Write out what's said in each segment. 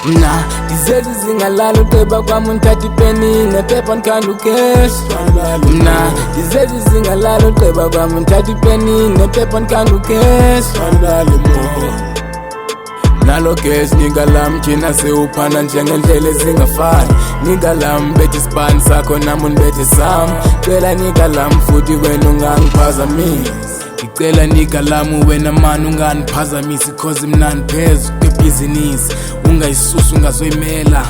Mna dizeli zingalala uceba kwami ungithatha ipeni nephepha nikhanda ucash. Mna dizeli zingalala uceba kwami ungithatha ipeni nephepha nikhanda ucash. Nalo cash nigga lam thina sewuphana njengendlela ezingafani. Nigga lam bethi isibani sakho nami unibethe sami. Cela nigga lam futhi wena ungangiphazamisi. Ngicela nigga lam wena mani unganiphazamisi cause mnandi phezu kwebhizinisi. Ungayisusa ungazoyimela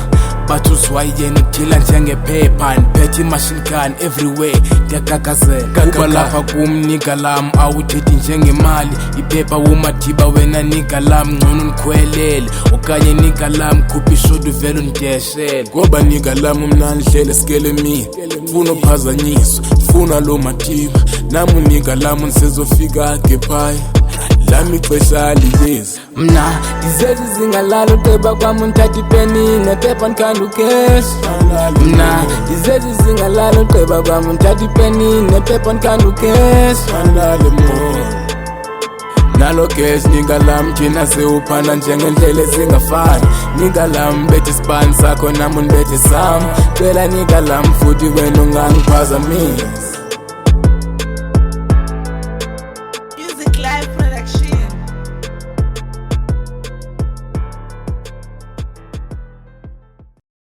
but uzwayena ukuthila njengephepha. Niphethe imachine gun everywhere ngiyagagazela. Kuba lapha kum nigga lam awuthethi njengemali. Iphepha umathiba wena nigga lam ngcono nikhwelele. Okanye nigga lam khupha ishoda uvele undeshele. Ngoba nigga lam mnandi hlele sikele mina. Funa uphazanyiswa funa lo mathiba. Nami nigga lam nisezofika kephaya lami ixesha lilezi. Mna dizeli zingalala uceba kwami ungithatha ipeni nephepha nikhanda ucash. Mna dizeli zingalala uceba kwami ungithatha ipeni nephepha nikhanda ucash. Nalo cash nigga lam thina sewuphana njengendlela ezingafani. Nigga lam bethi isibani sakho nami unibethe sami. Cela nigga lam futhi wena ungangiphazamisi.